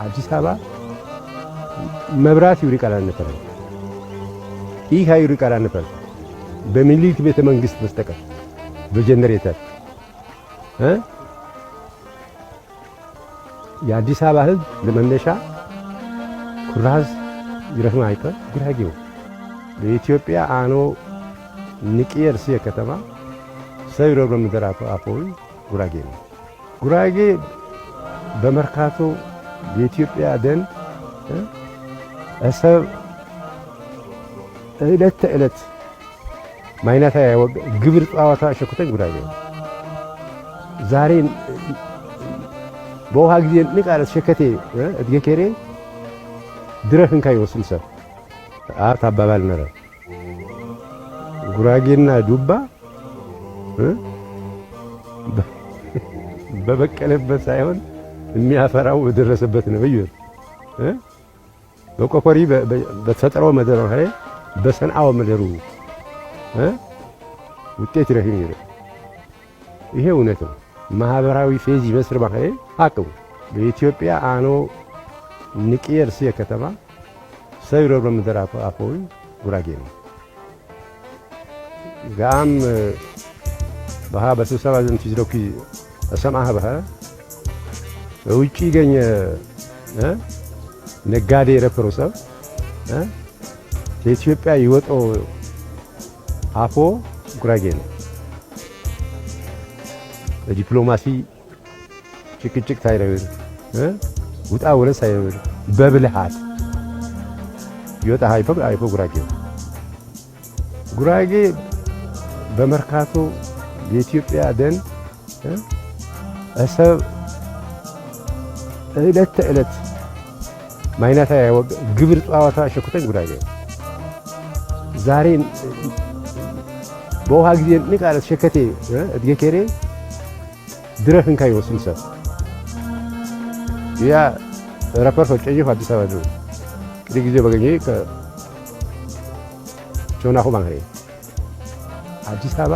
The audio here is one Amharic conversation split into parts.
አዲስ አበባ መብራት ይውሪ ቃል ነበር ይህ ይውሪ ቃል ነበር በሚኒሊክ ቤተ መንግስት በስተቀር በጀነሬተር የአዲስ አበባ ህዝብ ለመነሻ ኩራዝ ይረህማ አይተ ጉራጌው በኢትዮጵያ አኖ ንቅየር ሲየ ከተማ ሰይሮ በመደራቱ አፖይ ጉራጌ ነው። ጉራጌ በመርካቶ የኢትዮጵያ ደን አሰብ እለት ተእለት ማይናታ ያወቅ ግብር ጻዋታ ሸኩተኝ ጉራጌ ዛሬ በውሃ ጊዜ ንቃለት ሸከቴ እድገከሬ ድረህን ካይወስል ሰብ አባባል ነረ ጉራጌና ዱባ በበቀለበት ሳይሆን የሚያፈራው በደረሰበት ነው ይዩ በቆፈሪ በተፈጠረው መደረ ላይ በሰንዓው መደሩ ውጤት ረሂም ይረ ይሄ እውነት ነው። ማህበራዊ ፌዝ ይመስር ባከይ አቅሙ በኢትዮጵያ አኖ ንቅየር ሲየ ከተማ ሰይሮ በመደራቱ አፖይ ጉራጌ ነው። ጋም በሃ በስብሰባ ዘንድ ይዝረኩ ሰማህ በሃ ውጪ ገኘ ነጋዴ ረፈሮ ሰብ ከኢትዮጵያ ይወጣ አፎ ጉራጌ ነው። ዲፕሎማሲ ጭቅጭቅ ታይረው ውጣ ወረስ አይረው በብልሃት ይወጣ አይፎ ጉራጌ ጉራጌ በመርካቶ የኢትዮጵያ ደን አሰብ እለት ተእለት ማይናታ ያወቅ ግብር ጻዋታ ሸኩተኝ ጉራጌ ዛሬ በውሃ ጊዜ ንቃለት ሸከቴ እድገከሬ ድረህን ካይወስል ሰብ ያ ረፐር ፈጨኝ አዲስ አበባ ነው ጊዜ በገኘ ከጆናሁ ባንሬ አዲስ አበባ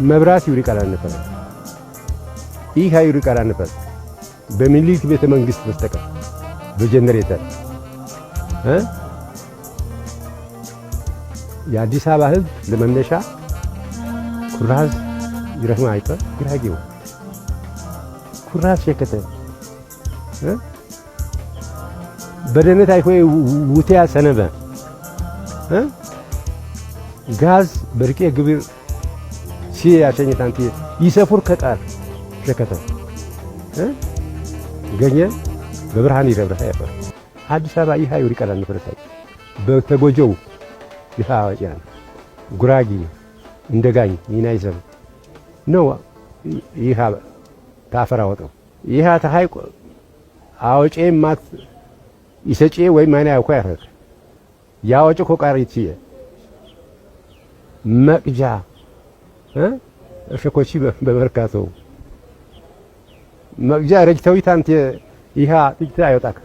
መብራት ይውሪ ቃል ነበር ይህ ይውሪ ቃል ነበር በሚኒሊክ ቤተ መንግስት በስተቀር በጀነሬተር የአዲስ አበባ ህዝብ ለመነሻ ኩራዝ ይረህማ አይተ ጉራጌው ኩራዝ ሸከተ በደነት አይሆይ ውቲያ ሰነበ ጋዝ በርቄ ግብር ሲያ ያሸኝታንቲ ይሰፉር ከቃር ሸከተ ገኘ በብርሃን ይረብረታ ያፈር አዲስ አበባ ይሃ ይውሪ ቃል ነበር በተጎጆው ይሃ ያን ጉራጌ እንደጋኝ ይናይዘብ ነው ይሃ ታፈራ ወጣው ይሃ ተሃይቆ አውጪ ማት ይሰጪ ወይ ማይና ያውቃ ያፈር ያውጪ ኮቃሪት መቅጃ እሸኮቺ በመርካቶ መቅጃ ረጅተውት አንተ ይሃ ጥቂት አይወጣክ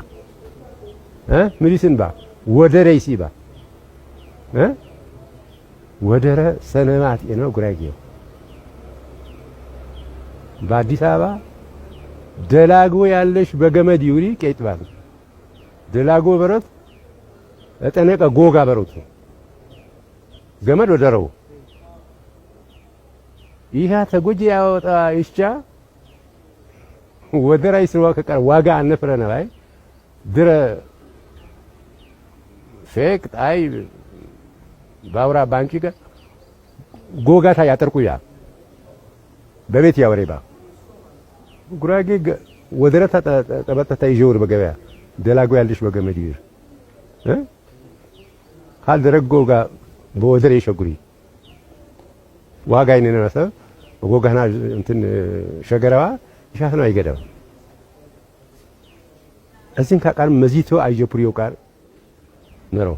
ምሊስንባ ወደረይ ሲባ ወደረ ሰነማት ነው ጉራጌው በአዲስ አበባ ደላጎ ያለሽ በገመድ ይውሪ ቄጥባል ደላጎ በረት እጠነቀ ጎጋ በረቱ ገመድ ወደረው ይሃ ተጎጂ ያወጣ ይስቻ ወደራይ ስዋ ከቀር ዋጋ አነፈረና ላይ ድረ ፌክ ጣይ ባውራ ባንኪ ጋር ጎጋታ ያጠርቁያ በቤት ያወሬባ ጉራጌ ወደረታ ተበተታ ይጆር በገበያ ደላጎ ያለሽ በገመድ ይር ካል ደረጎ ጋር በወደረ ይሸጉሪ ዋጋ ይነነሰ ጎጋና እንትን ሸገራዋ ይሻት ነው አይገደም እዚን ካቃር መዚቶ አይጀፕሪዮ ቃር ነው